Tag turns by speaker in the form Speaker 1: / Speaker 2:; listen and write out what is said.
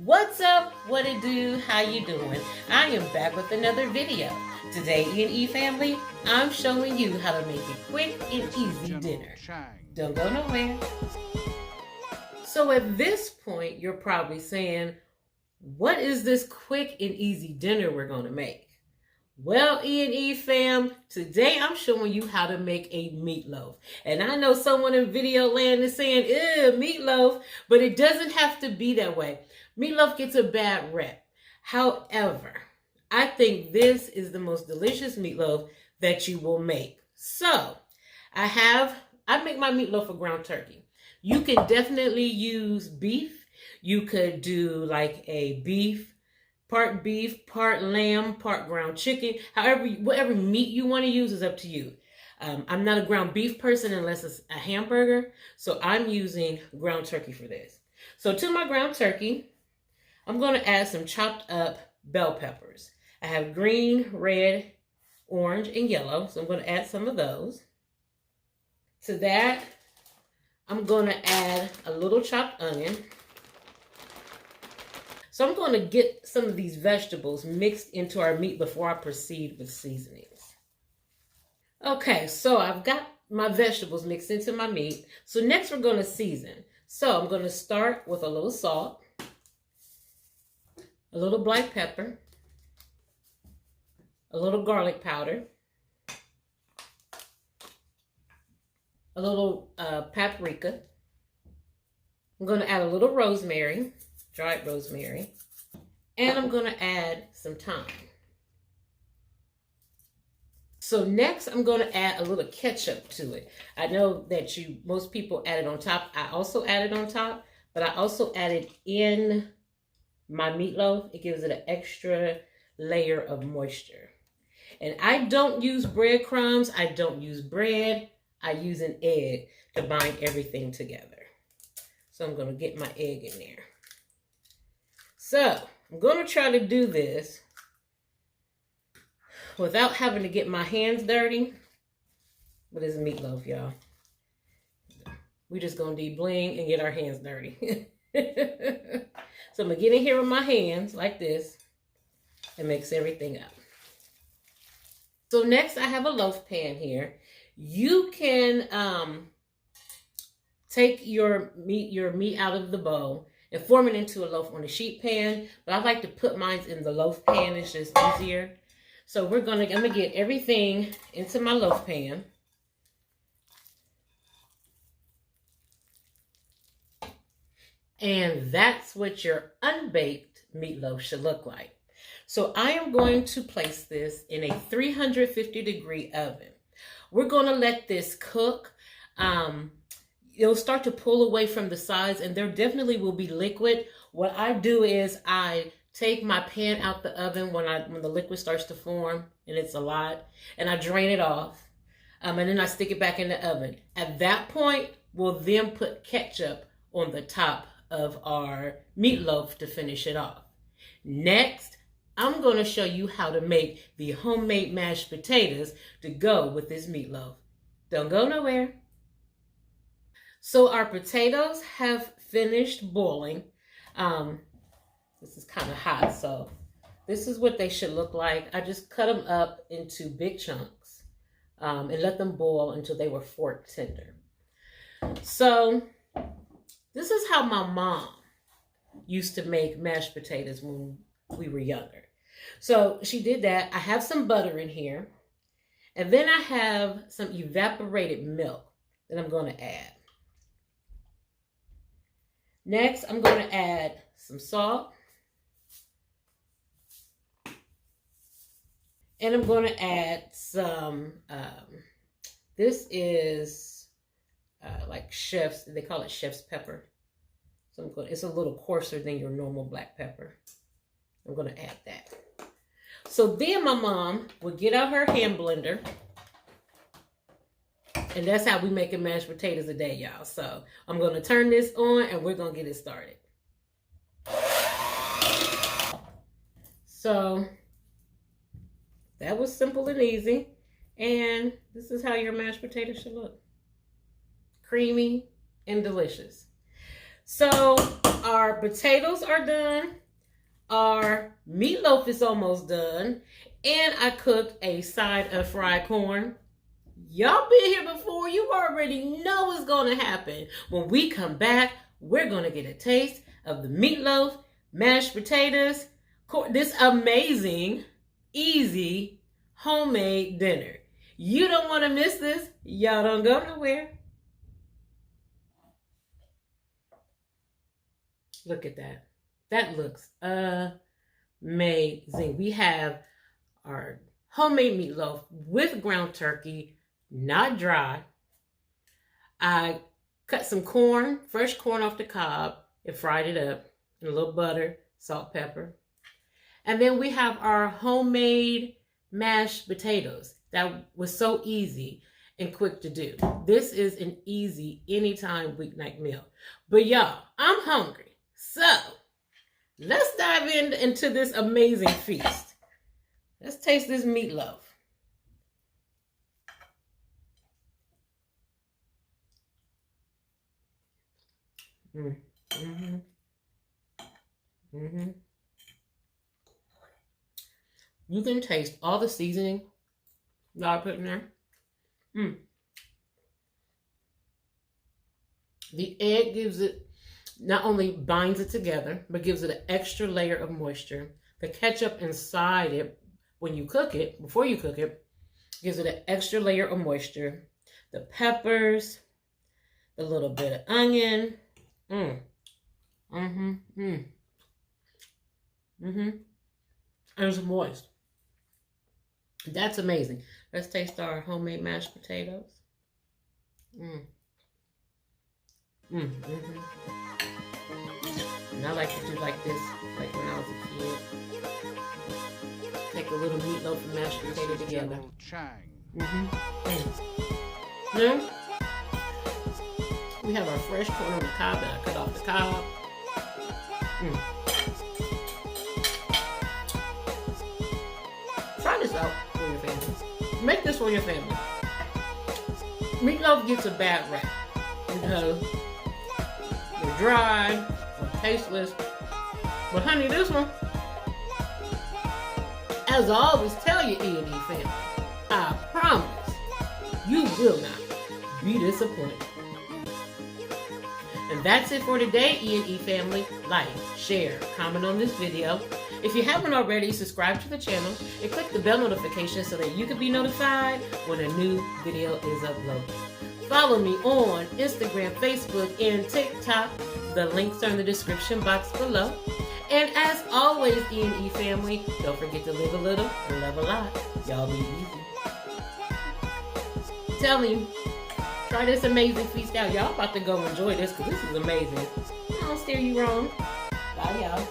Speaker 1: What's up? What it do? How you doing? I am back with another video. Today, EandE family, I'm showing you how to make a quick and easy dinner. Don't go nowhere. So at this point, you're probably saying, what is this quick and easy dinner we're going to make? Well, EandE fam, today I'm showing you how to make a meatloaf. And I know someone in video land is saying, ew, meatloaf, but it doesn't have to be that way. Meatloaf gets a bad rep. However, I think this is the most delicious meatloaf that you will make. So, I make my meatloaf for ground turkey. You can definitely use beef. You could do like a part beef, part lamb, part ground chicken. However, whatever meat you want to use is up to you. I'm not a ground beef person unless it's a hamburger, so I'm using ground turkey for this. So to my ground turkey, I'm going to add some chopped up bell peppers. I have green, red, orange, and yellow, so I'm going to add some of those. To that, I'm going to add a little chopped onion. So I'm going to get some of these vegetables mixed into our meat before I proceed with seasonings. Okay, so I've got my vegetables mixed into my meat. So next we're going to season. So I'm going to start with a little salt, a little black pepper, a little garlic powder, a little paprika. I'm going to add a little rosemary, dried rosemary, and I'm going to add some thyme. So next I'm going to add a little ketchup to it. I know that most people add it on top. I also add it on top, but I also add it in my meatloaf. It gives it an extra layer of moisture. And I don't use breadcrumbs. I don't use bread. I use an egg to bind everything together. So I'm going to get my egg in there. So I'm going to try to do this without having to get my hands dirty. But it's meatloaf, y'all. We just going to de-bling and get our hands dirty. So I'm going to get in here with my hands like this and mix everything up. So next I have a loaf pan here. You can take your meat out of the bowl and form it into a loaf on a sheet pan. But I like to put mine in the loaf pan. It's just easier. So I'm going to get everything into my loaf pan. And that's what your unbaked meatloaf should look like. So I am going to place this in a 350-degree oven. We're going to let this cook. It'll start to pull away from the sides, and there definitely will be liquid. What I do is I take my pan out the oven when the liquid starts to form, and it's a lot, and I drain it off. And then I stick it back in the oven. At that point, we'll then put ketchup on the top of our meatloaf to finish it off. Next, I'm going to show you how to make the homemade mashed potatoes to go with this meatloaf. Don't go nowhere. So our potatoes have finished boiling. This is kind of hot, so this is what they should look like. I just cut them up into big chunks and let them boil until they were fork tender. So this is how my mom used to make mashed potatoes when we were younger. So she did that. I have some butter in here. And then I have some evaporated milk that I'm going to add. Next, I'm going to add some salt. And I'm going to add some, this is like chef's, they call it chef's pepper. So it's a little coarser than your normal black pepper. I'm going to add that. So then my mom would get out her hand blender. And that's how we make mashed potatoes today, y'all. So I'm going to turn this on and we're going to get it started. So that was simple and easy. And this is how your mashed potatoes should look. Creamy and delicious. So our potatoes are done. Our meatloaf is almost done. And I cooked a side of fried corn. Y'all been here before. You already know what's going to happen. When we come back, we're going to get a taste of the meatloaf, mashed potatoes, this amazing, easy, homemade dinner. You don't want to miss this. Y'all don't go nowhere. Look at that. That looks amazing. We have our homemade meatloaf with ground turkey, not dry. I cut some corn, fresh corn off the cob, and fried it up in a little butter, salt, pepper. And then we have our homemade mashed potatoes. That was so easy and quick to do. This is an easy anytime weeknight meal. But y'all, I'm hungry. So let's dive into this amazing feast. Let's taste this meatloaf. You can taste all the seasoning that I put in there. The egg gives it, not only binds it together, but gives it an extra layer of moisture. The ketchup inside it, when you cook it, before you cook it, gives it an extra layer of moisture. The peppers, the little bit of onion. And it's moist. That's amazing. Let's taste our homemade mashed potatoes. And I like to do like this, like when I was a kid. Take a little meatloaf and mashed potato together. Then we have our fresh corn on the cob that I cut off the cob. Try this out for your family. Make this for your family. Meatloaf gets a bad rap because they're dry or tasteless. But honey, this one, as I always tell you, EandE family, I promise you will not be disappointed. And that's it for today, EandE family. Like, share, comment on this video. If you haven't already, subscribe to the channel and click the bell notification so that you can be notified when a new video is uploaded. Follow me on Instagram, Facebook, and TikTok. The links are in the description box below. And as always, EandE family, don't forget to live a little and love a lot. Y'all be easy. Tell me, try this amazing feast out. Y'all about to go enjoy this because this is amazing. I don't steer you wrong. Bye, y'all.